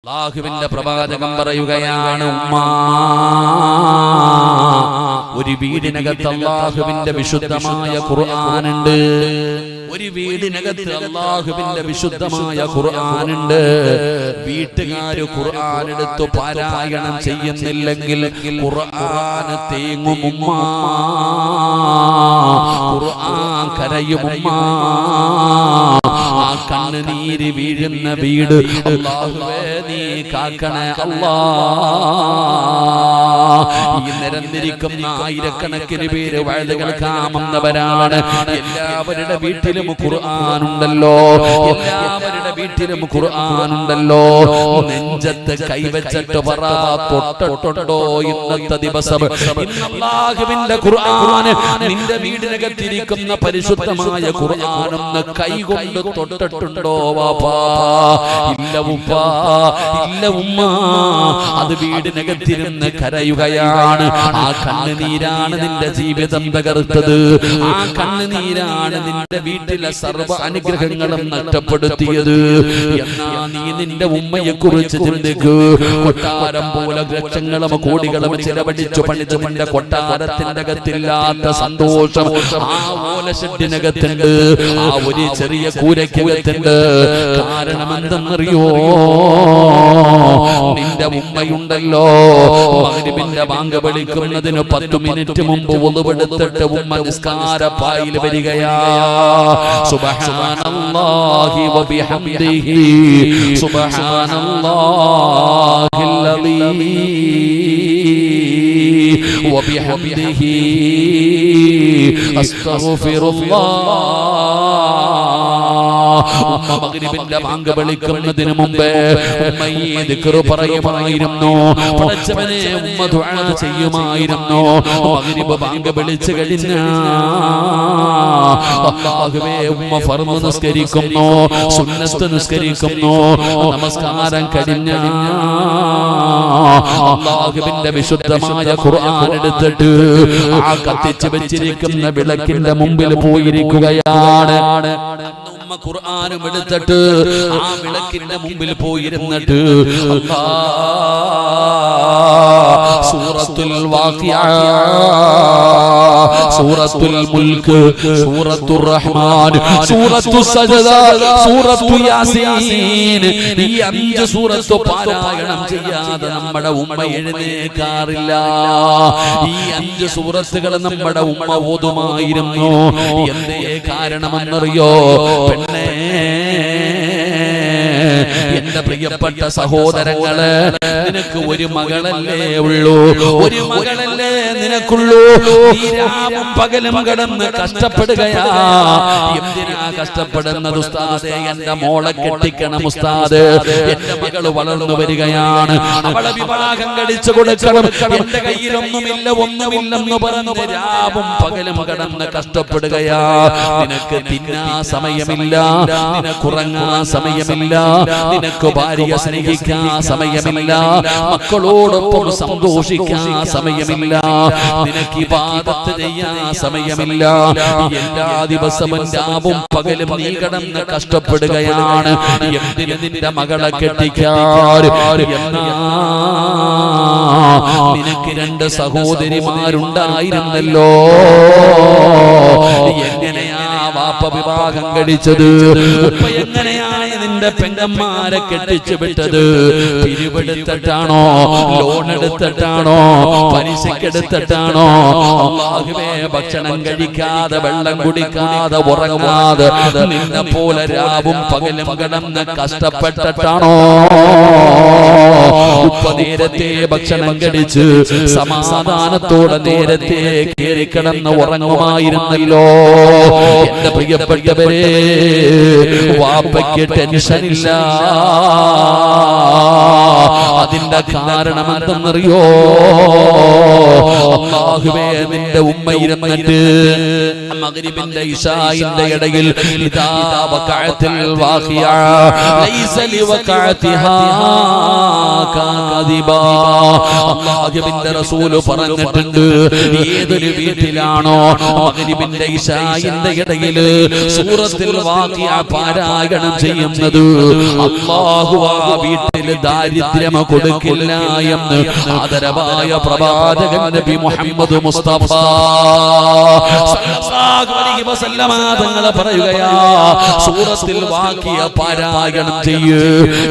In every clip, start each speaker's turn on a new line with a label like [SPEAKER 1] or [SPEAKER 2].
[SPEAKER 1] അല്ലാഹുവിന്റെ പ്രവാചകൻ പറയുകയാണ്, ഉമ്മാ, ഒരു വീടിനകത്ത് അല്ലാഹുവിന്റെ വിശുദ്ധമായ ഖുർആനുണ്ട്. ഒരു വീടിനകത്ത് അല്ലാഹുവിന്റെ വിശുദ്ധമായ ഖുർആനുണ്ട്. വീട്ടുകാര് ഖുർആൻ എടുത്ത് പാരായണം ചെയ്യുന്നില്ലെങ്കിൽ ഖുർആൻ തേങ്ങും ഉമ്മാ, ഖുർആൻ കരയും ഉമ്മാ. ആ കണ്ണുനീര് വീഴുന്ന വീട് അല്ലാഹുവേ നീ കാക്കണേ അല്ലാ. ഈ നിരന്നിരിക്കുന്ന ആയിരക്കണക്കിന് പേര് വഴുത് കേൾക്കാമെന്നവരാണ്. എല്ലാവരുടെ വീട്ടിലും ഖുർആനുണ്ടല്ലോ, എല്ലാവരുടെ വീട്ടിലും ഖുർആനുണ്ടല്ലോ. നെഞ്ചത്ത് കൈവച്ചിട്ട് പറ, തൊട്ടിട്ടുണ്ടോ ഇന്നത്തെ ദിവസം അല്ലാഹുവിന്റെ ഖുർആൻ നിന്റെ വീടിനകത്തിരിക്കുന്ന പരിശുദ്ധമായ ഖുർആനൊന്ന് കൈകൊണ്ട് തൊട്ടിട്ടുണ്ടോ വാപ്പാ? ഇല്ല ഉപ്പാ, ഇല്ല ഉമ്മ. അത് വീടിനകത്തിരുന്ന് കരയുകയാണ്. ആ കണ്ണുനീരാണ് നിന്റെ ജീവിതം തകർത്തത്. ആ കണ്ണുനീരാണ് നിന്റെ വീട്ടിലെ സർവ്വ അനുഗ്രഹങ്ങളും നഷ്ടപ്പെടുത്തിയത്. എന്നാ നീ നിന്റെ ഉമ്മയെ കുറിച്ച് ചിന്തിക്കൂ. കൊട്ടാരം പോലെ ലക്ഷങ്ങളും കോടികളും ചിലവഴിച്ചു പണിത് നിന്റെ കൊട്ടാരത്തിന്റെ അകത്തില്ലാത്ത സന്തോഷം ആ ഓലഷെഡിനകത്തുണ്ട്, ആ ഒരു ചെറിയ കൂരയ്ക്കകത്തുണ്ട്. കാരണം എന്തെന്നറിയോ? നിന്റെ ഉമ്മയുണ്ടല്ലോ, മഗ്‌രിബിന്റെ ബാങ്ക് വിളിക്കുന്നതിന് 10 മിനിറ്റ് മുമ്പ് വുളുവെടുത്തിട്ട് ഉമ്മ നിസ്കാരപ്പായിൽ വരികയാ. സുബ്ഹാനല്ലാഹി വബിഹംദിഹി സുബ്ഹാനല്ലാഹിൽ അലീം വബിഹംദിഹി അസ്തഗ്ഫിറുല്ലാഹ്. ഉമ്മ മഗ്‌രിബിന്റെ ബാങ്ക് വിളിക്കുന്നതിന് മുമ്പേ ഉമ്മ ഈ ദിക്ർ പറയുമായിരുന്നു. പടച്ചവനെ, ഉമ്മ ദുആ ചെയ്യുമായിരുന്നു. മഗ്‌രിബ് ബാങ്ക് വിളിച്ചു കഴിഞ്ഞാൽ അല്ലാഹുവേ, ഉമ്മ ഫർദ് നിസ്കരിക്കുന്നു, സുന്നത്ത് നിസ്കരിക്കുന്നു. നമസ്കാരം കഴിഞ്ഞാൽ അല്ലാഹുവിന്റെ വിശുദ്ധമായ ഖുർആൻ എടുത്തിട്ട് ആ കത്തിച്ചു വെച്ചിരിക്കുന്ന വിളക്കിന്റെ മുമ്പിൽ പോയിരിക്കുകയാണ്. ഖുർആനും എടുത്തിട്ട് ആ വിളക്കിന്റെ മുമ്പിൽ പോയിരുന്നിട്ട് സൂറത്തുൽ വാഖിഅ, സൂറത്തുൽ മുൽക്ക്, സൂറത്തുർ റഹ്മാൻ, സൂറത്തുൽ സജദ, സൂറത്തുൽ യാസീൻ, ഈ 5 സൂറത്ത് പാരായണം ചെയ്യാതെ നമ്മുടെ ഉമ്മ എഴുന്നേൽക്കാറില്ല. ഈ 5 സൂറത്തുകൾ നമ്മുടെ ഉമ്മ ഓതുമായിരുന്നു. എന്തേ കാരണമെന്നറിയോ? പെണ്ണേ, എന്റെ പ്രിയപ്പെട്ട സഹോദരങ്ങളെ, നിനക്ക് ഒരു മകളല്ലേ ഉള്ളൂ, ഒരു മകളല്ലേ നിനക്കുള്ളൂ. നീ രാവും പകലും കടന്ന് കഷ്ടപ്പെടുകയാ. എന്തിനാ കഷ്ടപ്പെടുന്നത് ഉസ്താദേ? എന്റെ മോളെ കെട്ടിക്കണം ഉസ്താദ്, എന്റെ മകള് വളർന്നു വരികയാണ്, അവളെ വിവാഹം കഴിച്ചു കൊടുക്കണം, എന്റെ കയ്യിലൊന്നുമില്ല, ഒന്നുമില്ലെന്ന് പറഞ്ഞ് രാവും പകലും കടന്ന് കഷ്ടപ്പെടുകയാ. നിനക്ക് തിന്നാ സമയമില്ല, നിനക്കുറങ്ങാൻ സമയമില്ല, നിനക്ക് ഭാര്യയെ സ്നേഹിക്കാൻ സമയമില്ല, മക്കളോടൊപ്പം സന്തോഷിക്കാൻ സമയമില്ല, നിനക്ക് ഇബാദത്ത് ചെയ്യാൻ സമയമില്ല. എല്ലാ ദിവസവും രാവും പകലും നീ കിടന്ന് കഷ്ടപ്പെടുകയാണ്. എന്തിന്? നിന്റെ മകളെ കെട്ടിക്കാൻ. എന്നാ നിനക്ക് 2 സഹോദരിമാരുണ്ടായിരുന്നല്ലോ. എങ്ങനെയാ വാപ്പ വിവാഹം കഴിച്ചത്? ഉപ്പ എങ്ങനെയാണ് നിന്റെ പെങ്ങന്മാരെ കെട്ടിച്ചു വിട്ടത്? പിരിവെടുത്തിട്ടാണോ? ലോൺ എടുത്തിട്ടാണോ? പലിശക്കെടുത്തിട്ടാണോ? അല്ലാഹുവേ, ഭക്ഷണം കഴിക്കാതെ, വെള്ളം കുടിക്കാതെ, ഉറങ്ങാതെ നിന്നെ പോലെ രാവും പകലും കിടന്ന് കഷ്ടപ്പെട്ടിട്ടാണോ? ഉപ്പ നേരത്തെ ഭക്ഷണം കഴിച്ച് സമാധാനത്തോടെ നേരത്തെ കയറി കിടന്ന് ഉറങ്ങുമായിരുന്നല്ലോ. എന്റെ പ്രിയപ്പെട്ടവരെ, വാപ്പയ്ക്ക് ടെൻഷനില്ല. അതിന്റെ കാരണം എന്തെന്നറിയോ? അല്ലാഹുവേ, നിന്റെ ഉമ്മ ഇരുന്നിട്ട് മഗ്‌രിബിന്റെ ഇശാഇന്റെ ഇടയിൽ ഇദാ വഖഅത്തിൽ വാഖിഅ ലൈസ ലിവഖഅതിഹാ കാദിബാ. അല്ലാഹുവിന്റെ റസൂൽ പറഞ്ഞിട്ടുണ്ട്, ഏതൊരു വീട്ടിലാണോ മഗ്രിബിന്റെ ഇശാഇന്റെ ഇടയിൽ സൂറത്തുൽ വാഖിഅ പാരായണം ചെയ്യുന്നത്, അല്ലാഹു ആ വീട്ടിൽ ദാരിദ്ര്യം കൊടുക്കില്ല എന്ന് ആദരവായ പ്രവാചകൻ നബി മുഹമ്മദ് മുസ്തഫ സല്ലല്ലാഹു അലൈഹി വസല്ലമ തങ്ങൾ പറയുകയാ, സൂറത്തുൽ വാഖിഅ പാരായണം ചെയ്യ്.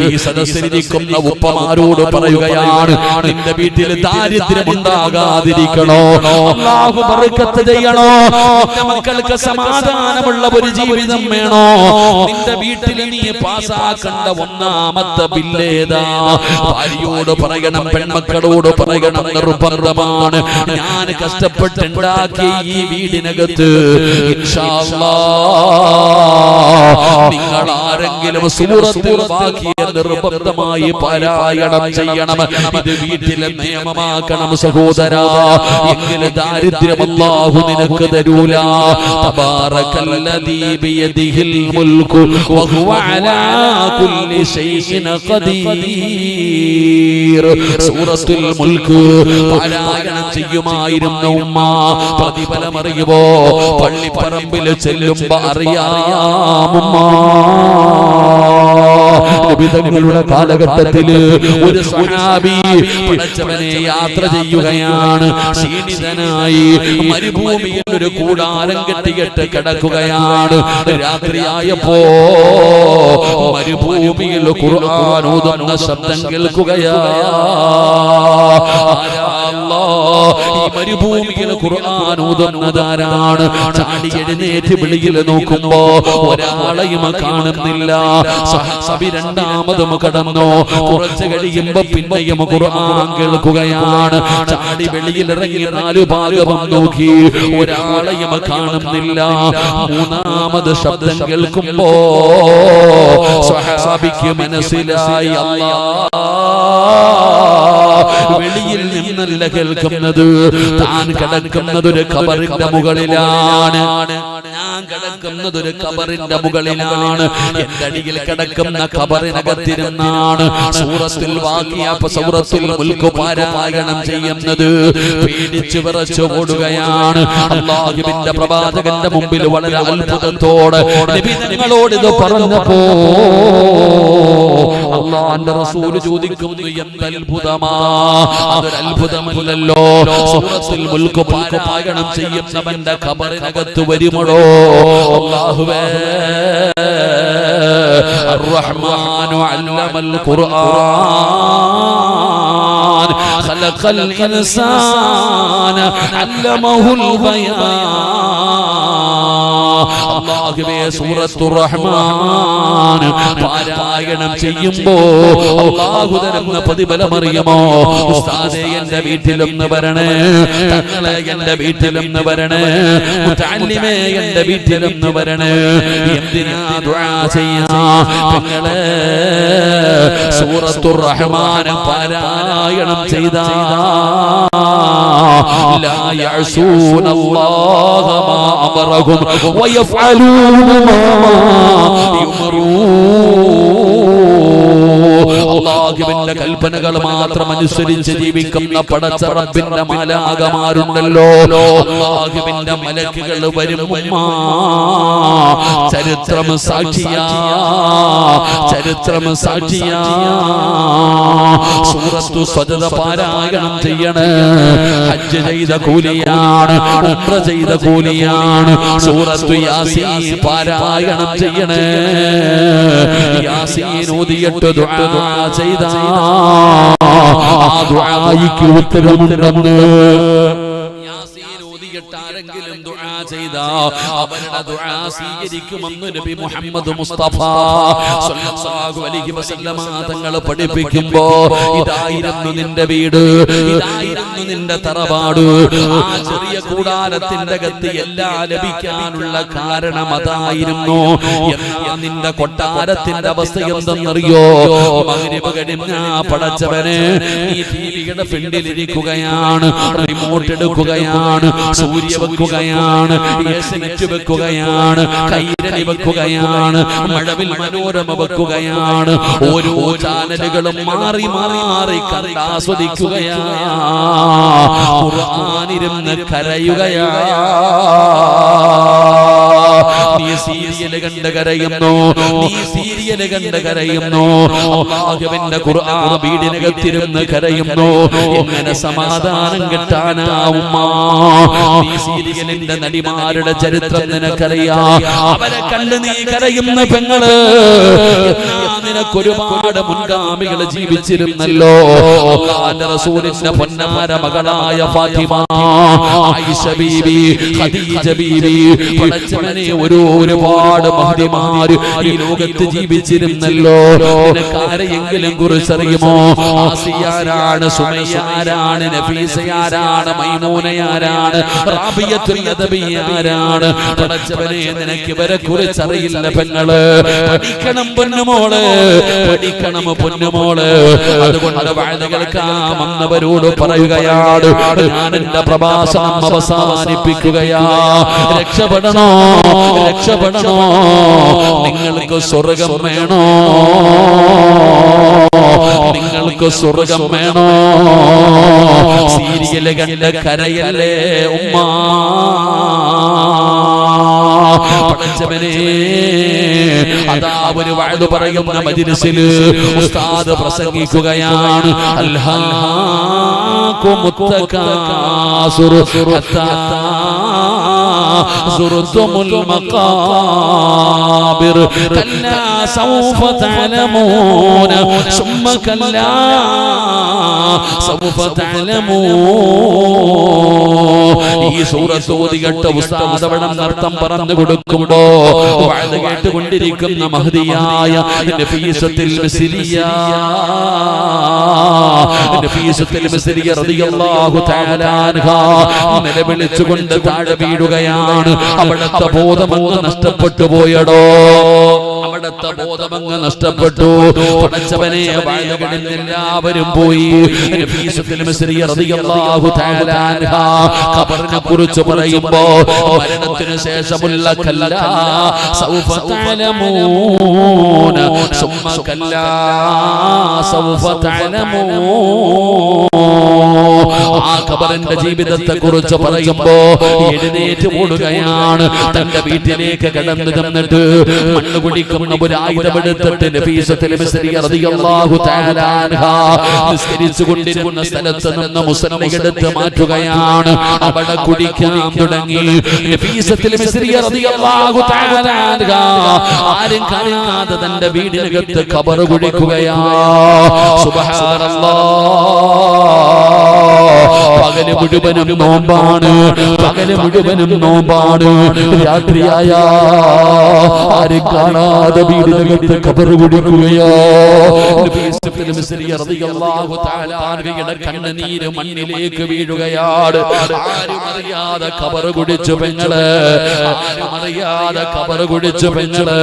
[SPEAKER 1] ഈ സദസ്സിലിരിക്കുന്ന ഉപ്പമാരോട് പറയുകയാണ്, നിന്റെ വീട്ടിൽ ദാരിദ്ര്യം ഉണ്ടാകാതിരിക്കണോ, അല്ലാഹു ബർക്കത്ത് ചെയ്യണോ, നിന്റെ മക്കൾക്ക് സമാധാനമുള്ള ഒരു ജീവിതം വേണോ, നിന്റെ വീട്ടിൽ നീ പാസാക്കേണ്ട ഒന്നാമത്തെ ബില്ലേതാ? ഭാര്യയോട് പറയണം, പെൺമക്കളോട് പറയണം, നിർബന്ധമാണ്. ഞാൻ കഷ്ടപ്പെട്ടുണ്ടാക്കിയ ഈ വീടിനകത്ത് ഇൻഷാ അല്ലാഹ് നിങ്ങൾ ആരെങ്കിലും സൂറത്തുൽ വാഖിഅ നിർബന്ധമായി പാരായണം ചെയ്യണം. ഇത് വീട്ടിലെ നിയമമാക്കണം സഹോദരാ, എങ്കിൽ ദാരിദ്ര്യം അല്ലാഹു നിനക്ക് തരൂല. തബാറകല്ലദീ ബിയദിഹിൽ മുൽകു വഹുവ അലാ കുല്ലി ശൈഇൻ ഖദീർ. സൂറത്തുൽ മുൽക്ക് പാരായണം ചെയ്യുമായിരുന്നു ഉമ്മ. പ്രതിഫലമറിയുമോ? പള്ളിപ്പറമ്പിൽ ചെല്ലുമ്പോ അറിയാമുമ്മ. നബിതങ്ങളുടെ കാലഘട്ടത്തിൽ ഒരു സ്വഹാബി പടച്ചവനെ യാത്ര ചെയ്യുകയാണ്. ക്ഷീണിതനായി മരുഭൂമിയിൽ ഒരു കൂടാരം കെട്ടിയിട്ട് കിടക്കുകയാണ്. രാത്രിയായപ്പോ മരുഭൂമിയിൽ ഖുർആൻ ഓതുന്ന ശബ്ദം കേൾക്കുകയാണ്. ഈ മരുഭൂമിയിൽ ഖുർആൻ ഓതുന്നതാരാണ്? ചാടി എഴുന്നേറ്റ് വെളിയിൽ നോക്കുമ്പോ ഒരാളെയും കാണുന്നില്ല. സഹാബി രണ്ടാമതും കടന്നു. കുറച്ച് കഴിയുമ്പോ പിന്നെയും ഖുർആൻ കേൾക്കുകയാണ്. ചാടി വെളിയിൽ ഇറങ്ങി നാലു ഭാഗവും നോക്കി, ഒരാളെയും കാണുന്നില്ല. മൂന്നാമത് ശബ്ദം കേൾക്കുമ്പോ സഹാബിക്ക് മനസ്സിലായി, വെളിയിൽ നിന്നല്ല കേൾക്കുന്നത്, താൻ കിടക്കുന്നത് ഒരു ഖബറിന്റെ മുകളിലാണ്. ഞാൻ കിടക്കുന്നത് ഒരു ഖബറിന്റെ മുകളിലാണ്. എന്റെ അടിയിൽ കിടക്കുന്ന ഖബറിനകത്തിരുന്നാണ് സൂറത്തുൽ വാഖിഅ സൂറത്തുൽ മുൽക്ക് പാരായണം ചെയ്യുന്നത്. പേടിച്ചു വിറച്ചു ഓടുകയാണ്. അല്ലാഹുവിന്റെ പ്രവാചകന്റെ മുമ്പിൽ വളരെ അത്ഭുതത്തോടെ നബി തങ്ങളോട് ഇത് പറഞ്ഞപ്പോ അല്ലാഹുവിന്റെ റസൂൽ ചോദിക്കുന്നു, എന്തത്ഭുതമാ? അതൊരു അത്ഭുതമല്ലല്ലോ. സൂറത്തുൽ മുൽക്ക് പാരായണം ചെയ്യുന്നവന്റെ ഖബറിനകത്ത് വരുമോ? അല്ലാഹുവേ, അർ-റഹ്മാനു അല്ലമൽ ഖുർആൻ ഖലഖൽ ഇൻസാന അല്ലമഹുൽ ബയാൻ. അല്ലാഹുവേ, സൂറത്തുർ റഹ്മാൻ പാരായണം ചെയ്യുമ്പോ അല്ലാഹു തരുന്ന പ്രതിഫലമറിയുമോ? ഉസ്താദേ, എന്റെ വീട്ടിലൊന്ന് വരണേ, തങ്ങളെ എന്റെ വീട്ടിലൊന്ന് വരണേ, മുതഅല്ലിമേ എന്റെ വീട്ടിലൊന്ന് വരണേ. എന്തിനാ ദുആ ചെയ്യാ? തങ്ങളെ സൂറത്തുർ റഹ്മാൻ പാരായണം ചെയ്താ ലാ യഅസൂനല്ലാഹ മാ അമറഹും വയഫ്അലൂന മാ യുമറൂൻ. അല്ലാഹുവിന്റെ കൽപ്പനകൾ മാത്രം അനുസരിച്ച് ജീവിക്കുന്ന പടച്ച റബ്ബിന്റെ മാലാഖമാരുണ്ടല്ലോ, അല്ലാഹുവിന്റെ മലക്കുകൾ വരും. ചരിത്രം സാക്ഷിയാ, ചരിത്രം സാക്ഷിയാ. സൂറത്തു സജദ പാരായണം ചെയ്യണേ, ഹജ്ജ് ചെയ്ത കൂലിയാണ്, ഉംറ ചെയ്ത കൂലിയാണ്. സൂറത്തു യാസീൻ പാരായണം ചെയ്യണേ. യാസീൻ ഓതിയിട്ട് ദുആ ചെയ്താ ആ ദുആയിക്ക് ഉത്തരമുണ്ടെന്ന്. ആരെങ്കിലും ദുആ ചെയ്താ അവരുടെ ദുആ സ്വീകരിക്കുമെന്ന് നബി മുഹമ്മദ് മുസ്തഫ സല്ലല്ലാഹു അലൈഹി വസല്ലമ തങ്ങൾ പഠിപ്പിക്കുമ്പോ, ഇതായിരുന്നു നിന്റെ വീട്, ഇതായിരുന്നു നിന്റെ തറവാട്. ആ ചെറിയ കൂടാരത്തിന്റെ അകത്ത് എല്ലാം ലഭിക്കാനുള്ള കാരണം അതായിരുന്നു. എന്നാ നിന്റെ കൊട്ടാരത്തിന്റെ അവസ്ഥ എന്തെന്നറിയോ? മഗ്രിബ് കഴിഞ്ഞാ പടച്ചവനെ നീ ടിവിയുടെ ഫ്രണ്ടിലിരിക്കുകയാണ്, റിമോട്ട് എടുക്കുകയാണ്, സൂര്യ വെക്കുകയാണ്, നെറ്റ് വെക്കുകയാണ്, കൈരളി വെക്കുകയാണ്, മഴവിൽ മനോരമ വെക്കുകയാണ്. ഓരോ ചാനലുകളും മാറി മാറി കണ്ട് ആസ്വദിക്കുകയാണ്. ഖുർആനിരുന്ന് കരയുകയാ. നീ സീരിയല് കണ്ട് കരയുന്നു, നീ സീരിയല് കണ്ട് കരയുന്നു, അല്ലാഹുവിന്റെ ഖുർആൻ വീടിനകത്തിരുന്ന് കരയുന്നു. എങ്ങനെ സമാധാനം കിട്ടാനാവും? നീ സീരിയലിന്റെ നടിമാരുടെ ചരിത്രം നിനക്കറിയാം. അവരെ കണ്ട് നീ കരയുന്ന പെങ്ങള്, നിനക്കൊരുപാട് മുൻഗാമികൾ ജീവിച്ചിരുന്നല്ലോ. അല്ലാഹുവിന്റെ റസൂലിന്റെ പൊന്നാര മകളായ ഫാത്തിമ, ആയിഷ ബീവി, ഖദീജ ബീവി, പടച്ചവനെ ഒരുപാട് മഹതിമാര് ഈ ലോകത്ത് ജീവിച്ചിരുന്നല്ലോ. നിനക്കാരെയെങ്കിലും കുറിച്ചറിയുമോ? ആസിയാരാണ്, സുമയ്യാരാണ്, നഫീസയാരാണ്, മൈമൂനയാരാണ്, റാബിയത്തുൽ അദബിയാരാണ്? പടച്ചവനെ നിനക്ക് ഇവരെ കുറിച്ചറിയില്ല പെങ്ങള്. പഠിക്കണം പൊന്നുമോള്, പഠിക്കണം പൊന്നുമോള്. അതുകൊണ്ട് വഅദ കേൾക്കാം എന്നവരോട് പറയുകയാണ്. ഞാൻ എന്റെ പ്രഭാഷണം അവസാനിപ്പിക്കുകയാ. രക്ഷപ്പെടണോ, രക്ഷപ്പെടണോ? നിങ്ങൾക്ക് സ്വർഗം വേണോ? നിങ്ങൾക്ക് സ്വർഗം വേണോ? സീരിയല് കണ്ട് കരയല്ലേ ഉമ്മ? പടച്ചവനെ, അതാ ഒരു വഅദ് പറയുന്ന മജ്‌ലിസിൽ ഉസ്താദ് പ്രസംഗിക്കുകയാണ്. അൽഹാകുമുത്തകാസുറു ഹത്താ സുർതുമുൽ മഖാബിർ കല്ലാ സൗഫ തഅലമൂന സുമ്മ കല്ലാ സൗഫ തഅലമൂൻ. ഈ സൂറത്ത് ഓതി കേട്ട ഉസ്താദ് അവിടെ അർത്ഥം പറഞ്ഞു കൊടുക്കുമ്പോ വഅദ് കേട്ടുകൊണ്ടിരിക്കുന്ന മഹദിയായ നഫീസത്തുൽ മിസ്രിയ, നഫീസത്തുൽ മിസ്രിയ റളിയല്ലാഹു തആല അൻഹാ നിലവിളിച്ചുകൊണ്ട് താഴെ വീഴുകയാണ്. അവിടുത്തെ ബോധമങ്ങ് നഷ്ടപ്പെട്ടു പോയടോ, അവിടുത്തെ ബോധമങ്ങ് നഷ്ടപ്പെട്ടു. പടച്ചവനെ, വഅദകളിൽ എല്ലാവരും പോയി. നഫീസത്തുൽ മിസ്രിയ റളിയല്ലാഹു തആല അൻഹാ ഖബറിനെ കുറിച്ച് പറയുമ്പോ മരണത്തിന് ശേഷമുള്ള കല്ലാ സൗഫ തഅലമൂന സുമ്മ കല്ലാ സൗഫ തഅലമൂൻ. ആ ഖബറിന്റെ ജീവിതത്തെ കുറിച്ച് പറയുമ്പോ എഴുന്നേറ്റ് ഓടുകയാണ്. തന്റെ വീട്ടിലേക്ക് കടന്നു ചെന്നിട്ട് മണ്ണ് കുടിക്കുന്ന ഒരു ആയുധമെടുത്തിട്ട് നഫീസത്തുൽ മിസ്രിയ റളിയല്ലാഹു തആല അൻഹാ നിസ്കരിച്ചു കൊണ്ടിരുന്ന സ്ഥലത്ത് നിന്ന് മുസല്ലി എടുത്ത് മാറ്റുകയാണ്. അവിടെ കുടിക്കാൻ തുടങ്ങി. നഫീസത്തുൽ മിസ്രിയ റളിയല്ലാഹു തആല അൻഹാ ആരും കാണാതെ തന്റെ വീടിനകത്ത് ഖബർ കുടിക്കുകയാണ്. സുബ്ഹാനല്ലാഹ്. പകല് മുഴുവനും നോമ്പാണ്, പകല് മുഴുവനും നോമ്പാണ്. രാത്രിയായ ആരും കാണാതെ വീടിനകത്ത് ഖബർ കുടിക്കുകയോ. നഫീസത്തുൽ മിസ്രിയ റളിയല്ലാഹു തആല അൻഹയുടെ കണ്ണുനീര് മണ്ണിലേക്ക് വീഴുകയാണ്. ആരും അറിയാതെ ഖബർ കുടിച്ചു പെങ്ങള്, ആരും അറിയാതെ ഖബർ കുടിച്ചു പെങ്ങള്.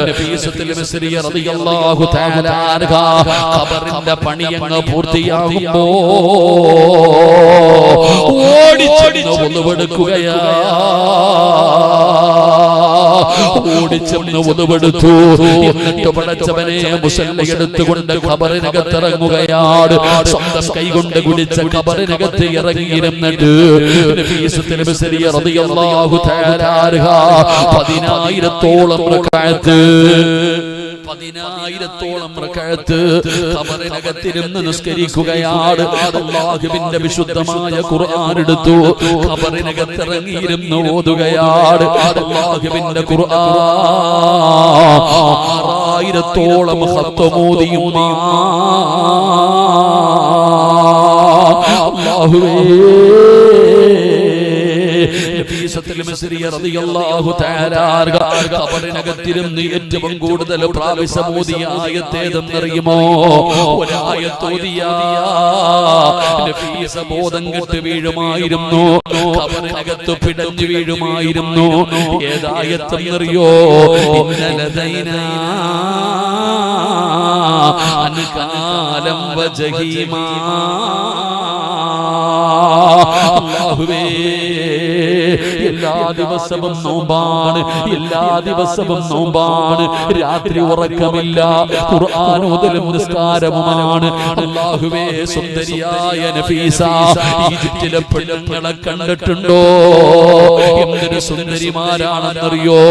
[SPEAKER 1] നഫീസത്തുൽ മിസ്രിയ റളിയല്ലാഹു തആല അൻഹാ ഖബറിന്റെ പണിയങ്ങ് പൂർത്തിയാകുമ്പോ ഓടിച്ചെന്ന് ഒന്നുവെടുക്കുകയാ, ഓടിച്ചെന്ന് ഒന്നുവെടുത്തു. എന്നിട്ട് പടച്ചവനെ മുസല്ലി എടുത്തുകൊണ്ട് ഖബറിനകത്തിറങ്ങുകയാണ്. സ്വന്തം കൈകൊണ്ട് കുടിച്ച ഖബറിനകത്ത് ഇറങ്ങിയിരുന്നിട്ട് നഫീസത്തുൽ മിസ്രിയ റളിയല്ലാഹു തആല അൻഹാ 10,000-ഓളം റക്അത്ത്, 10,000-ഓളം റക്അത്ത് ഖബറിനകത്തിരുന്ന് നിസ്കരിക്കുകയാണ്. അല്ലാഹുവിന്റെ വിശുദ്ധമായ ഖുർആൻ എടുത്തു ഖബറിനകത്തിറങ്ങിയിരുന്ന് ഓതുകയാണ്. അല്ലാഹുവിന്റെ ഖുർആൻ 6,000-ഓളം ഖത്മ് ഓതിയും അല്ലാഹുവേ. നഫീസത്തുൽ മിസ്രിയ റളിയല്ലാഹു തആല അൻഹാ ഖബറിനകത്തിരുന്ന് ഏറ്റവും കൂടുതൽ പ്രാവശ്യം ഓതിയ ആയത്തേതെന്നറിയുമോ? ഒരായത്ത് ഓതിയ നഫീസ ബോധം കെട്ട് വീഴുമായിരുന്നു, ഖബറിനകത്ത് പിടഞ്ഞു വീഴുമായിരുന്നു. ഏതായത്തെന്നറിയോ? ഇന്നലദൈനാ അൻകാലം വജഹീമാ അല്ലാഹുവേ എല്ലാ ദിവസവും നോമ്പാണ്, എല്ലാ ദിവസവും നോമ്പാണ്, രാത്രി ഉറക്കമില്ല, ഖുർആൻ ഓതലും നിസ്കാരവുമാണ്. അല്ലാഹുവേ സുന്ദരിയായ നഫീസ ഈജിപ്തിലെ പെണ്ണുങ്ങളെ കണ്ടിട്ടുണ്ടോ? എന്തൊരു സുന്ദരിമാരാണെന്നറിയോ?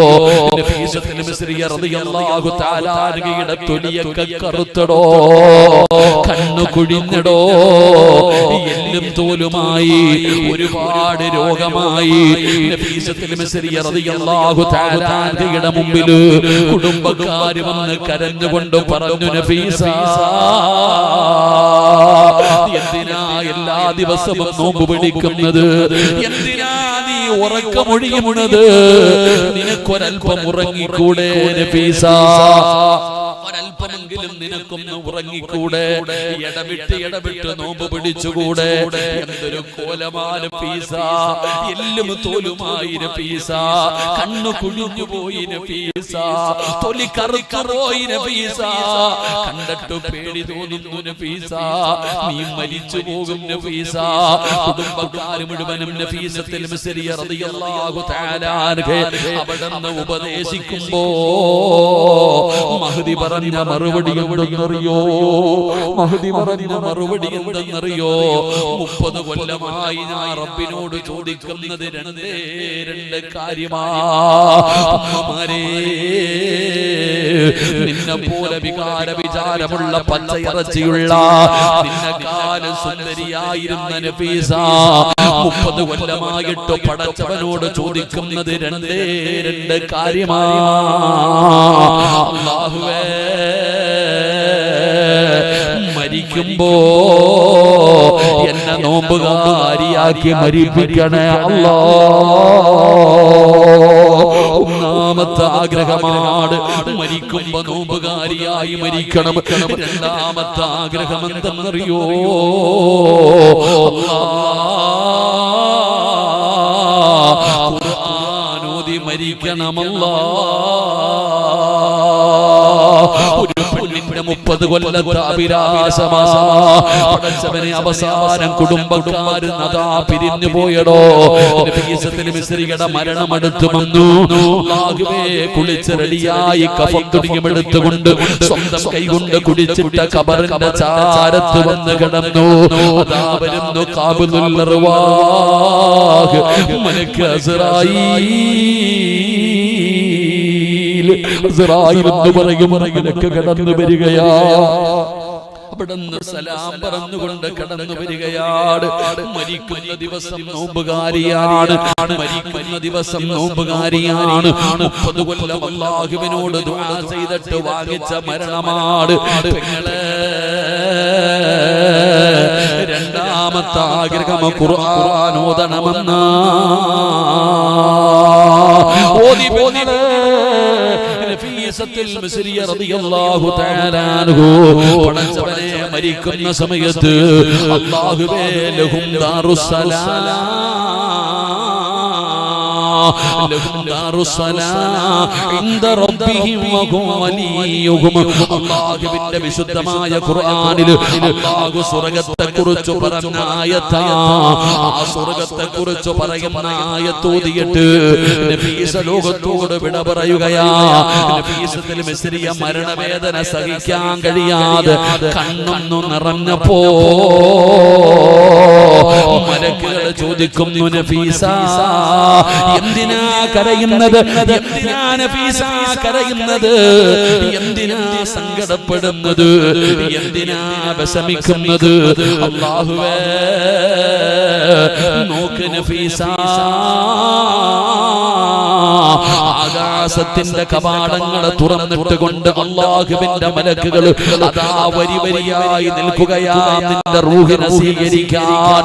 [SPEAKER 1] നഫീസത്തുൽ മിസ്രിയ റളിയല്ലാഹു തആല അൻഹയുടെ തൊലിയൊക്കെ കറുത്തടോ, കണ്ണു കുഴിഞ്ഞടോ, എല്ലും തോലുമായി, ഒരുപാട് രോഗമായി. നഫീസത്തുൽ മിസ്രിയ റളിയല്ലാഹു തആല അൻഹയുടെ മുമ്പിൽ കുടുംബക്കാർ വന്ന് കരഞ്ഞുകൊണ്ട് പറഞ്ഞു, നഫീസ എന്തിനാ എല്ലാ ദിവസവും നോമ്പ് പിടിക്കുന്നത്? എന്തിനാ നീ ഉറക്കമൊഴിയുന്നത്? നിനക്കൊരൽപ്പം ഉറങ്ങിക്കൂടെ നഫീസ? ഒരൽപ്പമെങ്കിലും നിനക്കൊന്ന് ഉറങ്ങിക്കൂടെ? ഇടവിട്ട് നോമ്പ് പിടിച്ചുകൂടെ? എന്തൊരു കോലമാണ് നഫീസ, എല്ലും തോലുമായി നഫീസ, കണ്ണു കുഴിഞ്ഞു പോയി നഫീസ, തൊലി കറുത്തുപോയി നഫീസ, കണ്ടിട്ട് പേടി തോന്നുന്നു നഫീസ, നീ മരിച്ചു പോകും നഫീസ. കുടുംബക്കാർ മുഴുവനും നഫീസത്തുൽ മിസ്രിയ റളിയല്ലാഹു തആല അവിടുന്ന് ഉപദേശിക്കുമ്പോ മഹ്ദി പറഞ്ഞ മറുപടി എന്തെന്നറിയോ? മഹ്ദി പറഞ്ഞ മറുപടി എന്തെന്നറിയോ? 30 കൊല്ലമായി ഞാൻ റബ്ബിനോട് ചോദിക്കുന്നത് രണ്ട് കാര്യമാണ്. നിന്നെ പോലെ വിചാരമുള്ള പച്ചയിറച്ചിയുള്ള നിന്നെക്കാളും സുന്ദരിയായിരുന്ന നഫീസ 30 കൊല്ലമായിട്ട് പടച്ചവനോട് ചോദിക്കുന്നത് രണ്ട് കാര്യമാണ്. അല്ലാഹുവേ മരിക്കുമ്പോ എന്നെ നോമ്പുകാരിയാക്കി മരിപ്പിക്കണേ അല്ലാ. ഒന്നാമത്തെ ആഗ്രഹമാണ് മരിക്കുമ്പോ നോമ്പുകാരിയായി മരിക്കണം. രണ്ടാമത്തെ ആഗ്രഹം എന്തെന്നറിയോ? ഖുർആൻ ഓതി മരിക്കണമല്ലാ. ഒരു പെണ്ണിന്റെ 30 കൊല്ലത്തെ അഭിലാഷമാണ്. പടച്ചവനെ അവസാനം കുടുംബക്കാര് നദാ പിരിഞ്ഞു പോയടോ. നഫീസത്തുൽ മിസ്രിയുടെ മരണം അടുത്തു വന്നു. അല്ലാഹുവേ കുളിച്ച് റെഡിയായി കഫം തുണിയുമെടുത്തുകൊണ്ട് സ്വന്തം കൈകൊണ്ട് കുടിച്ചിട്ട ഖബറിന്റെ ചാരത്ത് വന്ന് കിടന്നു. അതാ വരുന്നു ഖാബിലുൽ അർവാഹ് മലക്ക് അസ്റായീൽ എന്ന് പറയും മുറകിലൊക്കെ കടന്നു വരികയാ. അവിടുന്ന് സലാം പറഞ്ഞുകൊണ്ട് കടന്നു വരികയാണ്. മരിക്കുന്ന ദിവസം നോമ്പുകാരിയാണ്, മരിക്കുന്ന ദിവസം നോമ്പുകാരിയാണ്. 30 കൊല്ലം അല്ലാഹുവിനോട് ദുആ ചെയ്തിട്ട് വാങ്ങിച്ച മരണമാണ്. പെങ്ങളെ രണ്ടാമത്തെ ആഗ്രഹം ഖുർആൻ ഓതണമെന്നാ. ഓതി പോന്നേ നഫീസത്തുൽ മിസ്രിയ റളിയല്ലാഹു തആല അൻഹു പടച്ചവനെ മരിക്കുന്ന സമയത്ത് അല്ലാഹുവേ ലഹും ദാറുസ്സലാം അല്ലാഹുവിന്റെ വിശുദ്ധമായ ഖുർആനിൽ അല്ലാഹു സ്വർഗ്ഗത്തെക്കുറിച്ച് പറഞ്ഞ ആയത്താ. ആ സ്വർഗ്ഗത്തെക്കുറിച്ച് പറയുന്ന ആയത്ത് ഓതിയിട്ട് നഫീസ ലോകത്തോട് വിട പറയുകയാ. നഫീസത്തുൽ മിസ്രിയ മരണവേദന സഹിക്കാൻ കഴിയാതെ കണ്ണൊന്നു നിറഞ്ഞപ്പോ മലക്കുകൾ ചോദിക്കുന്നു, നഫീസ എന്തിനാ കരയുന്നത്? എന്തിനാ നഫീസ കരയുന്നത്? എന്തിനാ സങ്കടപ്പെടുന്നത്? എന്തിനാ വിഷമിക്കുന്നത്? അല്ലാഹുവേ നോക്ക് നഫീസ, ആകാശത്തിന്റെ കവാടങ്ങളെ തുറന്നിട്ട് കൊണ്ട് അല്ലാഹുവിന്റെ മലക്കുകൾ അതാ വരി വരിയായി നിൽക്കുകയാ നിന്റെ റൂഹിനെ സ്വീകരിക്കാൻ.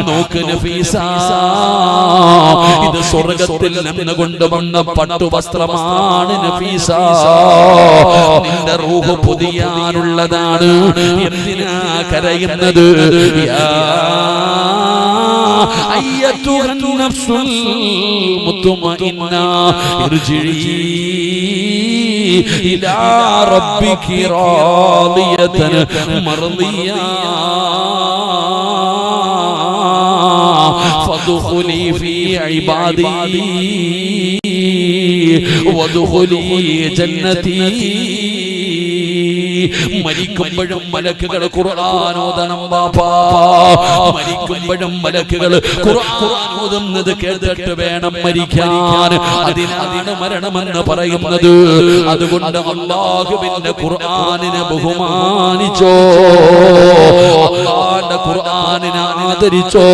[SPEAKER 1] നോക്ക് നഫീസ, ഇത് സ്വർഗ്ഗത്തിൽ നിന്ന് കൊണ്ടുവന്ന പട്ടുവസ്ത്രമാണ് നഫീസ. നിന്റെ റൂഹ് പുതിയാനുള്ളതാണ്. എന്തിനാ കരയുന്നത്? അയ്യത്തുഹൻ നഫ്സുൽ മുത്മഇന്ന ഇർജിഇ ഇലാ റബ്ബികി റാദിയതൻ മർദിയ. ഫദ്ഖുലി ഫീ ഇബാദി വദ്ഖുലി ജന്നതി. മരിക്കുമ്പോഴും മലക്കുകൾ ഖുർആൻ ഓതണം ബാപ്പാ. മരിക്കുമ്പോഴും മലക്കുകൾ ഖുർആൻ ഓതുന്നത് കേട്ടിട്ട് വേണം മരിക്കാൻ. അതിനാണ് മരണമെന്ന് പറയുന്നത്. അതുകൊണ്ട് അല്ലാഹുവിന്റെ ഖുർആനിനെ ബഹുമാനിച്ചോ, അല്ലാഹുവിന്റെ ഖുർആനിനെ ആദരിച്ചോ.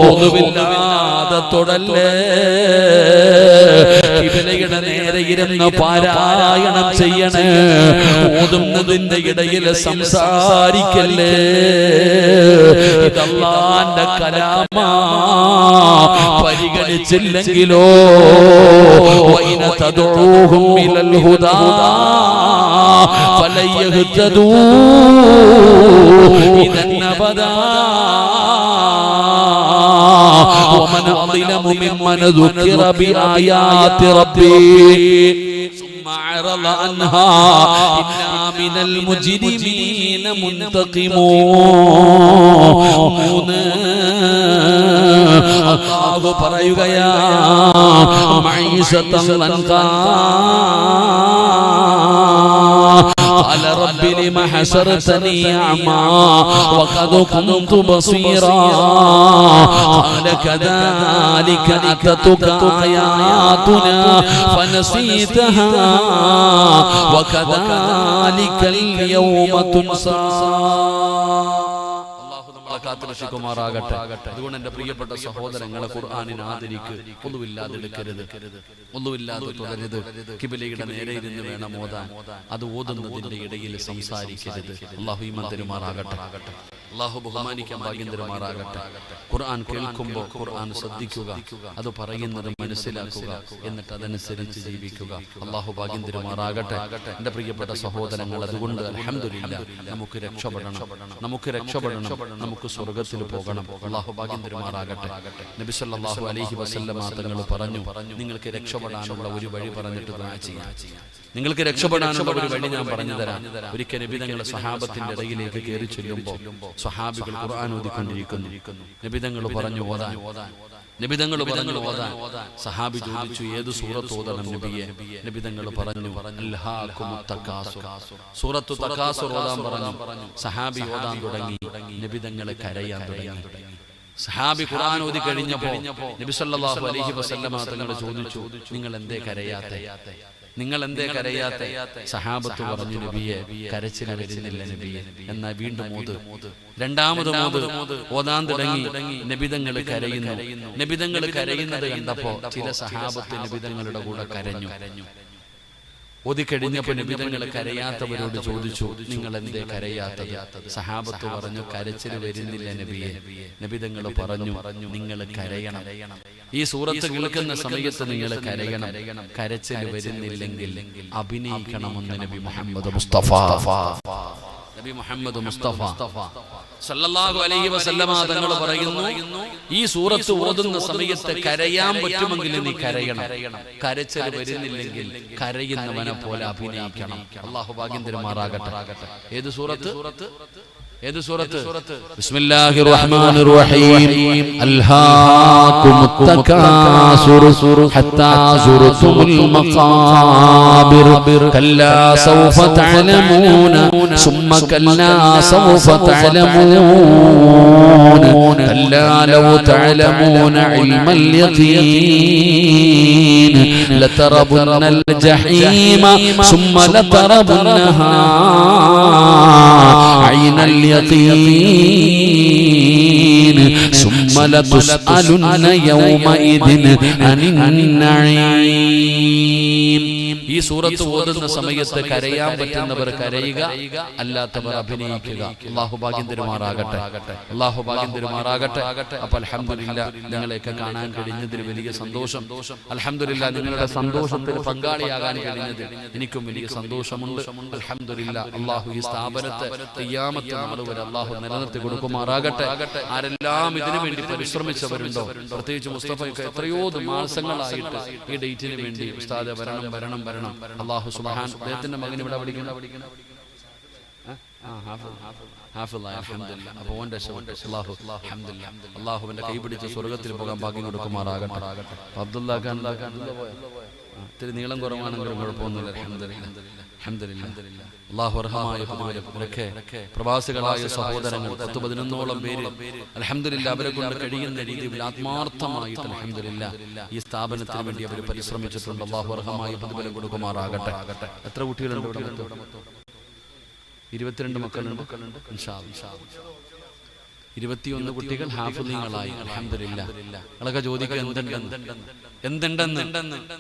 [SPEAKER 1] ഒന്നുമില്ലാതെ തൊടല്ലേ. ഖിബലയുടെ നേരെ ഇരുന്ന് പാരായണം ചെയ്യണേ. ഓതുന്നതിന്റെ ഇടയിൽ സംസാരിക്കല്ലേ. ഇത് അല്ലാഹുവിന്റെ കലാമാ. പരിഗണിച്ചില്ലെങ്കിലോ വൈന തദഊഹും ഇലൽ ഹുദാ ഫലൻ യഹ്തദൂ ഇദൻ അബദാ ومن أظلم ممن ذكر بآيات ربه ثم أعرض عنها إنا من المجرمين منتقمون. അല്ലാഹു പറയുകയാ മഈശതൻ ലൻകാ قال رب لم حشرتني أعمى وقد كنت بصيرا قال كذلك أتتك آياتنا فنسيتها وكذلك اليوم تنسى. കാത്തുരക്ഷിക്കുമാറാകട്ടെ. അതുകൊണ്ട് എന്റെ പ്രിയപ്പെട്ട സഹോദരങ്ങളെ ഖുർആനിനെ ആദരിക്ക്. ഒന്നുമില്ലാതെ എടുക്കരുത്, ഒന്നുമില്ലാതെ തുടരുത്. ഖിബലയുടെ നേരെ ഇരുന്ന് വേണം ഓതാൻ. അത് ഓതുന്നതിന്റെ ഇടയിൽ സംസാരിക്കരുത്. അല്ലാഹു ഈമാൻ തരുമാറാകട്ടെ. അല്ലാഹു ബഹുമാനിക്കാൻ ഭാഗ്യം തരുമാറാകട്ടെ. ഖുർആൻ കേൾക്കുമ്പോൾ ഖുർആൻ ശ്രദ്ധിക്കുക, അത് പറയുന്നത് മനസ്സിലാക്കുക, എന്നിട്ട് അതനുസരിച്ച് ജീവിക്കുക. അല്ലാഹു ഭാഗ്യം തരുമാറാകട്ടെ. എന്റെ പ്രിയപ്പെട്ട സഹോദരങ്ങൾ, അതുകൊണ്ട് അൽഹംദുലില്ലാഹ് നമുക്ക് രക്ഷപ്പെടണം, നമുക്ക് രക്ഷപ്പെടണം, നമുക്ക് സ്വർഗ്ഗത്തിൽ പോകണം. അല്ലാഹു ഭാഗ്യം തരുമാറാകട്ടെ. നബി സല്ലല്ലാഹു അലൈഹി വസല്ലമ തങ്ങൾ പറഞ്ഞു, നിങ്ങൾക്ക് രക്ഷപ്പെടാനുള്ള ഒരു വഴി പറഞ്ഞിട്ട് ദുആ ചെയ്യാം. നിങ്ങൾക്ക് രക്ഷപ്പെടാനുള്ള ഒരു വഴി ഞാൻ പറഞ്ഞു തരാം. ഒരിക്കൽ നബി തങ്ങൾ സ്വഹാബത്തിന്റെ ഇടയിലേക്ക് കയറി ചെല്ലുമ്പോൾ സ്വഹാബികൾ ഖുർആൻ ഓതിക്കൊണ്ടിരിക്കുന്നു. നബി തങ്ങൾ പറഞ്ഞു ഓതാൻ. നബി തങ്ങൾ പറഞ്ഞു ഓതാൻ. സഹാബി ചോദിച്ചു, ഏത് സൂറത്ത് ഓതണം നബിയെ? നബി തങ്ങൾ പറഞ്ഞു അൽഹാകുമുത് തകാസുർ, സൂറത്തു തകാസുർ ഓതാൻ പറഞ്ഞു. സഹാബി ഓതാൻ തുടങ്ങി. നബി തങ്ങൾ കരയാൻ തുടങ്ങി. സഹാബി ഖുർആൻ ഓതി കഴിഞ്ഞപ്പോൾ നബി സല്ലല്ലാഹു അലൈഹി വസല്ലമ തങ്ങൾ ചോദിച്ചു, നിങ്ങൾ എന്തേ കരയാത്തെ? നിങ്ങൾ എന്തേ കരയാത്തെ? സഹാബത്ത് പറഞ്ഞു, നബിയെ കരച്ചിൽ വരുന്നില്ല നബിയെ. എന്നാൽ വീണ്ടും ഓത്. രണ്ടാമത് ഓതാൻ തുടങ്ങി. നബിതങ്ങൾ കരയുന്നു. നബിതങ്ങൾ കരയുന്നത് കണ്ടപ്പോ ചില സഹാബത്ത് നബിതങ്ങളുടെ കൂടെ കരഞ്ഞു. ഓതിക്കഴിഞ്ഞപ്പോ നബിതങ്ങൾ കരയാത്തവരോട് ചോദിച്ചു, നിങ്ങൾ എന്തേ കരയാത്തത്? സഹാബത്ത് പറഞ്ഞു, കരച്ചിൽ വരുന്നില്ല നബിയെ. നബിതങ്ങൾ പറഞ്ഞു, നിങ്ങൾ കരയണം. ഈ സൂറത്ത് കേൾക്കുന്ന സമയത്ത് നിങ്ങൾ കരയണം. കരച്ചിൽ വരുന്നില്ലെങ്കിൽ അഭിനയിക്കണമെന്ന് നബി മുഹമ്മദ് മുസ്തഫ സല്ലല്ലാഹു അലൈഹി വസല്ലമ തങ്ങൾ പറയുന്നു, ഈ സൂറത്ത് ഓതുന്ന സമയത്ത് കരയാൻ പറ്റുമെങ്കിൽ നീ കരയണം. കരച്ചിൽ വരുന്നില്ലെങ്കിൽ കരയുന്നവനെ പോലെ അഭിനയിക്കണം. അല്ലാഹു ഭാഗ്യം തരുമാറാകട്ടെ. ഏത് സൂറത്ത്? ഏത് സൂറത്ത്? ബിസ്മില്ലാഹിർ റഹ്മാനിർ റഹീം. അൽഹാകുമുത് തകാസുർ ഹത്താ സുർതുൽ മഖാബിർ കല്ലാ സൗഫ തഅലമൂന സുമ്മ കല്ലാ സൗഫ തഅലമൂന കല്ലാ ലൗ തഅലമൂന ഇൽമൽ യഖീൻ ലതറബുന്നൽ ജഹീമ സുമ്മ ലതറബുന്നഹാ ഐനൽ اليقين ثم لتسألن يومئذ عن النعيم. ഈ സൂറത്ത് ഓതുന്ന സമയത്ത് കരയാൻ പറ്റുന്നവർ കരയുക, അല്ലാത്തവർ അഭിനയിക്കുക. അല്ലാഹു ഭാഗ്യം തരുമാറാകട്ടെ. അല്ലാഹു ഭാഗ്യം തരുമാറാകട്ടെ. അപ്പോൾ അൽഹംദുലില്ലാഹ് നിങ്ങളെയൊക്കെ കാണാൻ കഴിഞ്ഞതിൽ വലിയ സന്തോഷം. അൽഹംദുലില്ലാഹ് നിങ്ങളുടെ സന്തോഷത്തിൽ പങ്കാളിയാകാൻ കഴിഞ്ഞതിൽ എനിക്കും വലിയ സന്തോഷമുണ്ട്. അൽഹംദുലില്ലാഹ് അല്ലാഹു ഈ സ്ഥാപനത്തെ ഖിയാമത്ത് നാൾ വരെ അല്ലാഹു നിലനിർത്തി കൊടുക്കുമാറാകട്ടെ. ആരെല്ലാം ഇതിനു വേണ്ടി പരിശ്രമിച്ചവരുണ്ടോ, പ്രത്യേകിച്ച് മുസ്തഫയ്ക്ക് എത്രയോ മാസങ്ങളായിട്ട് ഈ ഡേറ്റിന് വേണ്ടി ഉസ്താദ് വരണം വരണം വരണം. അല്ലാഹു സുബ്ഹാനഹു അദ്ദേഹത്തിന്റെ മകൻ ഇവിടെ പഠിക്കണം. അപ്പൊ ഓന്റെ അള്ളാഹുവിന്റെ കൈ പിടിച്ച് സ്വർഗത്തിൽ പോകാൻ ഭാഗ്യം കൊടുക്കുമാറാകട്ടെ. അബ്ദുള്ള ഇത്തിരി നീളം കുറവാണെങ്കിലും കുഴപ്പമൊന്നുമില്ല. അൽഹംദുലില്ലാഹ്. അല്ലാഹു അർഹമായ പ്രതിഫലം. പ്രവാസികളായ സഹോദരങ്ങൾ 10-11ഓളം പേര് അൽഹംദുലില്ലാഹ് അവരെ കൊണ്ട് കഴിയുന്ന രീതിയിൽ ആത്മാർത്ഥമായിട്ട് അൽഹംദുലില്ലാഹ് ഈ സ്ഥാപനത്തിന് വേണ്ടി അവർ പരിശ്രമിച്ചിട്ടുണ്ട്. അല്ലാഹു അർഹമായ പ്രതിഫലം കൊടുക്കുമാറാകട്ടെ. എത്ര കുട്ടികളുണ്ട് ഇവിടെ? 22 മക്കളുണ്ട്. ഇൻഷാ അല്ലാഹ് 21 കുട്ടികൾ ഹാഫിളീങ്ങളായി. അൽഹംദുലില്ലാഹ്. നിങ്ങളൊക്കെ ചോദിക്കുക എന്തുണ്ടെന്ന്.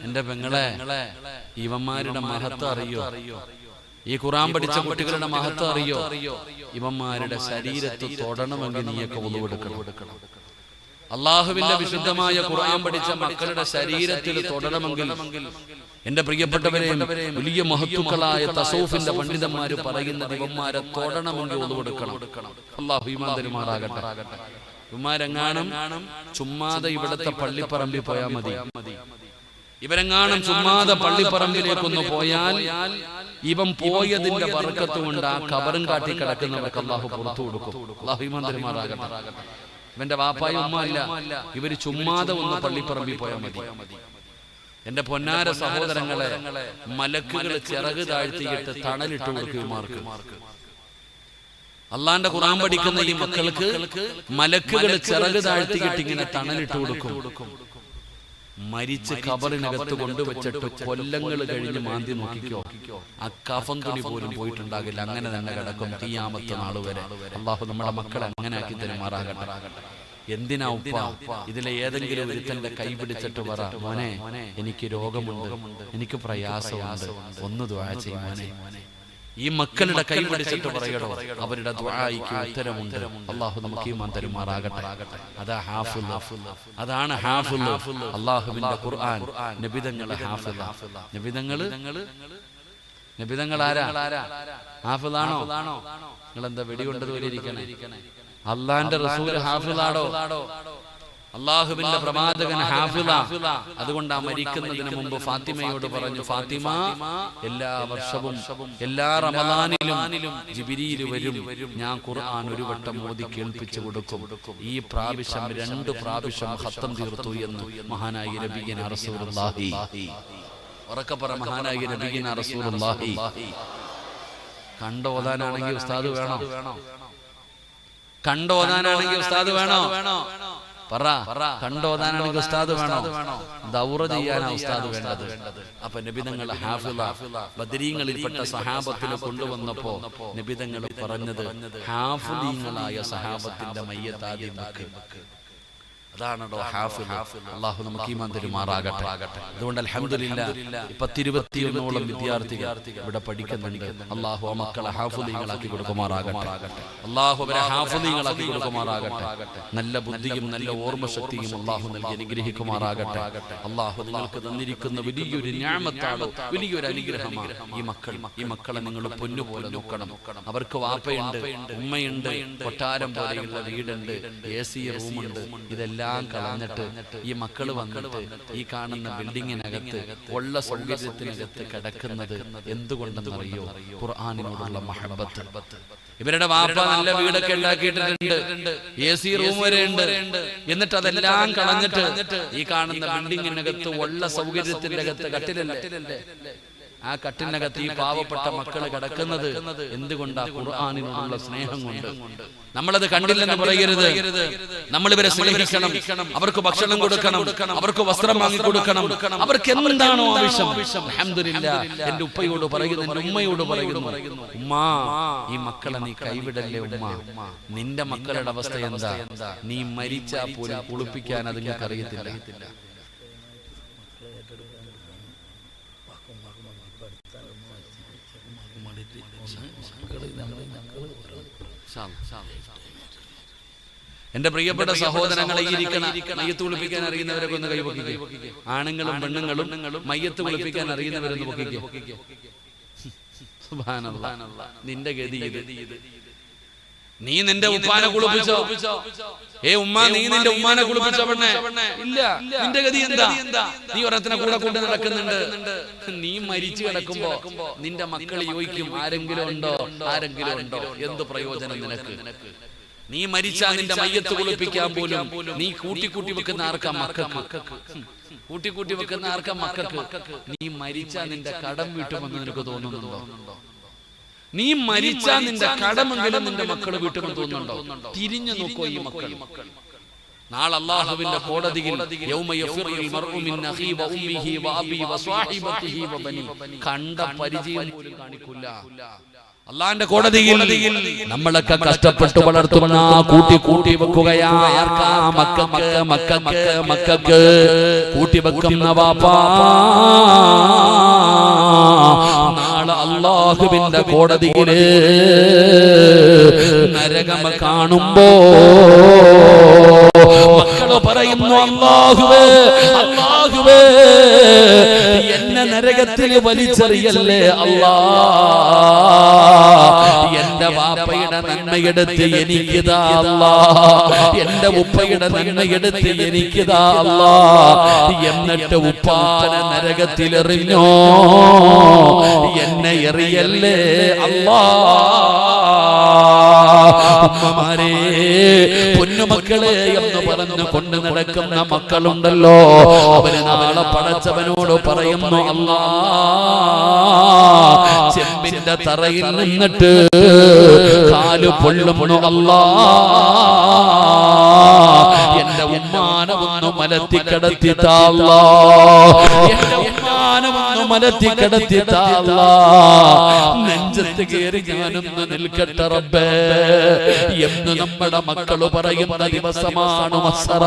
[SPEAKER 1] എന്റെ പെങ്ങളെ, ഇവന്മാരുടെ മഹത്വം അറിയോ? ഈ ഖുർആൻ പഠിച്ച കുട്ടികളുടെ മഹത്വം അറിയോ? ഇവന്മാരുടെ ശരീരത്ത് തൊടണമെങ്കിൽ നീയൊക്കെ ഉളവെടുക്കണം. അള്ളാഹുവിന്റെ വിശുദ്ധമായ ഖുർആൻ പഠിച്ച മക്കളുടെ ശരീരത്തിൽ തൊടണമെങ്കിൽ എന്റെ പ്രിയപ്പെട്ടവരെയും വലിയ മഹത്തുക്കളായ തസൗഫിന്റെ പണ്ഡിതന്മാര് പറയുന്ന ഇവന്മാരെ തൊടണമെങ്കിൽ ഉളവെടുക്കണം. അള്ളാഹു ഈമാൻ തരുമാറാകട്ടെ. ഇവന്മാരെങ്ങാനും ചുമ്മാതെ ഇവിടുത്തെ പള്ളിപ്പറമ്പിൽ പോയാൽ മതി. ഇവരെങ്ങാനും ചുമ്മാതെ പള്ളിപ്പറമ്പിലേക്കൊന്ന് പോയാൽ ഇവൻ പോയതിന്റെ ബർക്കത്ത് കൊണ്ട് ആ ഖബറും കാട്ടി കിടക്കുന്നവർക്ക് അള്ളാഹു പുറത്തു കൊടുക്കും. അള്ളാഹു ഈമാൻ തരുമാറാകട്ടെ. ഇവന്റെ വാപ്പായും ഉമ്മ അല്ല, ഇവര് ചുമ്മാതെ ഒന്ന് പള്ളിപ്പറമ്പിൽ പോയാൽ മതി. എന്റെ പൊന്നാര സഹോദരങ്ങളെ, മലക്കുകൾ ചിറക് താഴ്ത്തിയിട്ട് തണലിട്ട് കൊടുക്കുമാർക്ക്. അള്ളാന്റെ ഖുർആൻ പഠിക്കുന്ന ഈ മക്കൾക്ക് മലക്കുകൾ ചിറക് താഴ്ത്തിയിട്ട് ഇങ്ങനെ തണലിട്ട് കൊടുക്കും. മരിച്ച് ഖബറിനകത്ത് കൊണ്ടുവച്ചിട്ട് കൊല്ലങ്ങൾ കഴിഞ്ഞ് മാന്തി നോക്കിക്കോ, ആ കഫൻ തുണി പോലും പോയിട്ടുണ്ടാകില്ല. അങ്ങനെ തന്നെ കിടക്കും ഖിയാമത്ത് നാൾ വരെ. അള്ളാഹു നമ്മുടെ മക്കളെ അങ്ങനെ ആക്കി തരുമാറാകട്ടെ. എന്തിനാ ഉപ്പ ഇതിലെ ഏതെങ്കിലും ഒരുത്തന്റെ കൈ പിടിച്ചിട്ട് പറ, മോനെ എനിക്ക് രോഗമുണ്ട്, എനിക്ക് പ്രയാസമുണ്ട്, ഒന്ന് ദുആ ചെയ്യ് മോനെ. ഈ മക്കളുടെ കൈ പിടിച്ചിട്ട് പറയടോ, അവരുടെ ദുആയ്ക്ക് ഉത്തരമുണ്ട്. അള്ളാഹു നമുക്ക് ഈമാൻ തരുമാറാകട്ടെ. അതാണ് ഹാഫിള്. അള്ളാഹുവിന്റെ ഖുർആൻ നബിതങ്ങളെ ഹാഫിള. നബിതങ്ങൾ ആരാ? ഹാഫിളാണോ? നിങ്ങളെന്താ വെടികൊണ്ടത് പോലെ ഇരിക്കണേ? അള്ളാന്റെ റസൂൽ ഹാഫിളാണോ? അള്ളാഹുവിന്റെ പ്രവാചകൻ ഹാഫിള. അതുകൊണ്ട് ആ മരിക്കുന്നതിന് മുമ്പ് ഫാത്തിമയോട് പറഞ്ഞു, ഫാത്തിമ, എല്ലാ വർഷവും എല്ലാ റമദാനിലും ജിബ്രീൽ വരും, ഞാൻ ഖുർആൻ ഒരു വട്ടം ഓതി കേൾപ്പിച്ചു കൊടുക്കും. ഈ പ്രാവശ്യം 2 പ്രാവശ്യം ഖത്തം തീർത്തു എന്ന് മഹാനായ നബിയന റസൂലുള്ളാഹി. ഉറക്കെ പറ, മഹാനായ നബിയന റസൂലുള്ളാഹി. കണ്ടോതാനാണെങ്കിൽ ഉസ്താദ് വേണോ? കണ്ടോതാനാണെങ്കിൽ ഉസ്താദ് വേണോ? പറ. കണ്ടോതാനാണെങ്കിൽ ഉസ്താദ് വേണോ? ദൗറ ചെയ്യാനാ ഉസ്താദ് വേണ്ടത്. അപ്പൊ നബിതങ്ങൾ ഹാഫിള. ബദരീങ്ങളിൽപ്പെട്ട സഹാബത്തിനെ കൊണ്ടുവന്നപ്പോ നബിതങ്ങൾ പറഞ്ഞത് ഹാഫിളീങ്ങളായ സഹാബത്തിന്റെ മയ്യത്താദ്യം വെക്ക്. അതാണോ ഹാഫിള്. അള്ളാഹു നമുക്ക് ഈമാൻ തരുമാറാകട്ടെ. അതുകൊണ്ട് അൽഹംദുലില്ലാഹ് 10-21ഓളം വിദ്യാർത്ഥികൾ ഇവിടെ പഠിക്കുന്നുണ്ട്. അള്ളാഹു ആ മക്കളെ ഹാഫിളീങ്ങളാക്കി കൊടുക്കുമാറാകട്ടെ. അള്ളാഹു അവരെ ഹാഫിളീങ്ങളാക്കി കൊടുക്കുമാറാകട്ടെ. നല്ല ബുദ്ധിയും നല്ല ഓർമ്മശക്തിയും അള്ളാഹു നൽകി അനുഗ്രഹിക്കുമാറാകട്ടെ. അള്ളാഹു നിങ്ങൾക്ക് തന്നിരിക്കുന്ന വലിയൊരു നിഅമത്താണ്, വലിയൊരു അനുഗ്രഹമാണ് ഈ മക്കളെ നിങ്ങൾ പൊന്നുപോലെ നോക്കണം. അവർക്ക് വാപ്പയുണ്ട്, ഉമ്മയുണ്ട്, കൊട്ടാരം പോലെയുള്ള വീടുണ്ട്, AC റൂമുണ്ട്. ഇതെല്ലാം കളഞ്ഞിട്ട് ഈ മക്കള് വന്നിട്ട് ഈ കാണുന്ന ബിൽഡിങ്ങിനകത്ത് ഉള്ള സൗകര്യത്തിനകത്ത് കിടക്കുന്നത് എന്തുകൊണ്ടെന്നറിയോ? ഖുർആനിനോടുള്ള മഹബത്ത്. ഇവരുടെ വാപ്പ നല്ല വീടൊക്കെ ഉണ്ടാക്കിയിട്ടുണ്ട്, AC റൂം വരെ ഉണ്ട്. എന്നിട്ട് അതെല്ലാം കളഞ്ഞിട്ട് ഈ കാണുന്ന ബിൽഡിങ്ങിനകത്ത് ഉള്ള സൗകര്യത്തിന്റെ അകത്ത് കട്ടിലല്ലേ, ആ കട്ടിലിനകത്ത് ഈ പാവപ്പെട്ട മക്കള് കിടക്കുന്നത് എന്തുകൊണ്ടാ? ഖുർആനിനോടുള്ള സ്നേഹം കൊണ്ട്. നമ്മളത് കണ്ടില്ലെന്ന് പറയരുത്. നമ്മൾ ഇവരെ സ്നേഹിക്കണം, അവർക്ക് ഭക്ഷണം കൊടുക്കണം, അവർക്ക് വസ്ത്രം വാങ്ങിക്കൊടുക്കണം, അവർക്ക് എന്താണോ ആവശ്യം. അൽഹംദുലില്ലാഹ്. എന്റെ ഉപ്പയോട് പറയുന്നു, എന്റെ ഉമ്മയോട് പറയുന്നു, ഉമ്മാ, ഈ മക്കളെ നീ കൈവിടല്ലേ ഉമ്മ. നിന്റെ മക്കളുടെ അവസ്ഥ എന്താ? നീ മരിച്ചാ പോലും കുളിപ്പിക്കാൻ അത് നിങ്ങൾക്ക് അറിയത്തില്ല. എന്റെ പ്രിയപ്പെട്ട സഹോദരങ്ങളെ, മയ്യത്ത് കുളിപ്പിക്കാൻ അറിയുന്നവരൊക്കെ ഒന്ന് കൈപൊക്കിക്കേ. ആണുങ്ങളും പെണ്ണുങ്ങളും മയ്യത്ത് കുളിപ്പിക്കാൻ അറിയുന്നവരൊന്ന് പൊക്കിക്കേ. സുബ്ഹാനല്ലാഹ്. നിന്റെ ഗതി ഇത്. നീ നിന്റെ ഉപ്പാനെ കുളിപ്പിച്ചോ? ഉമ്മ നീ നിന്റെ ഉമ്മാനെ കുളിപ്പിച്ച പെണ്ണെ? ഇല്ല. നിന്റെ ഗതി എന്താ? നീ ഒരത്തിനെ കൂടെ കൊണ്ട് നടക്കുന്നുണ്ട്. നീ മരിച്ചു കിടക്കുമ്പോ നിന്റെ മക്കൾ ചോദിക്കും ആരെങ്കിലും ഉണ്ടോ, ആരെങ്കിലും ഉണ്ടോ? എന്ത് പ്രയോജനം നിനക്ക്? നീ മരിച്ചാ നിന്റെ മയ്യത്ത് കുളിപ്പിക്കാൻ പോലും നീ കൂട്ടി വെക്കുന്ന ആർക്കാ? മക്കൾക്ക്. കൂട്ടി വെക്കുന്ന ആർക്കാ? മക്കൾക്ക്. നീ മരിച്ചാ നിന്റെ കടം വീട്ടുമെന്ന് നിനക്ക് തോന്നുന്നുണ്ടോ? നീ മരിച്ചാ നിന്റെ കടമെങ്കിലും നിന്റെ മക്കള് വീട്ടുമെന്ന് തോന്നുന്നുണ്ടോ? തിരിഞ്ഞു നോക്കോ ഈ മക്കൾ. നാളെ അല്ലാഹുവിന്റെ കോടതിയിൽ കണ്ട പരിചയം പോലും കാണിക്കില്ല. അള്ളാന്റെ കോടതിയിൽ നമ്മളൊക്കെ കഷ്ടപ്പെട്ട് വളർത്തുന്ന കൂട്ടി വെക്കുകയാ. ആർക്കാ? മക്കൾക്ക് കൂട്ടി വെക്കുന്ന വാപ്പാ നാളെ അല്ലാഹുവിന്റെ കോടതിയില് നരകം കാണുമ്പോ മക്കള് പറയുന്നു, അല്ലാഹുവേ എന്നെ നരകത്തിൽ വലിച്ചെറിയല്ലേ അല്ലാ. എന്റെ വാപ്പയുടെ നന്മയെടുത്ത് എനിക്കിതാ അല്ലാ, എന്റെ ഉപ്പയുടെ നന്മയെടുത്ത് എനിക്കിതാ അല്ലാ. എന്നിട്ട് ഉപ്പാനെ നരകത്തിലെറിഞ്ഞോ, എന്നെ എറിയല്ലേ അല്ലാ. ഉമ്മമാരെ, പൊന്നുമക്കളെ എന്ന് പറഞ്ഞു കൊണ്ട് നടക്കുന്ന മക്കളുണ്ടല്ലോ, അവര് നാളെ പടച്ചവനോട് പറയുന്നു, അല്ലാ ചെമ്പിന്റെ തറയിൽ നിന്നിട്ട് കാല് പൊള്ളുന്നു അല്ലാ, എന്റെ ഉമ്മാനെ ഒന്ന് മലത്തി കിടത്തിത്താ അല്ലാ, എന്റെ ഉമ്മാനെ ഒന്ന് മലത്തി കിടത്തിത്താ അല്ലാ. നെഞ്ചത്ത് കയറി ഞാനൊന്ന് നിൽക്കട്ടെ റബ്ബേ എന്ന് നമ്മുടെ മക്കള് പറയുന്ന ദിവസമാണ് മസ്സറ.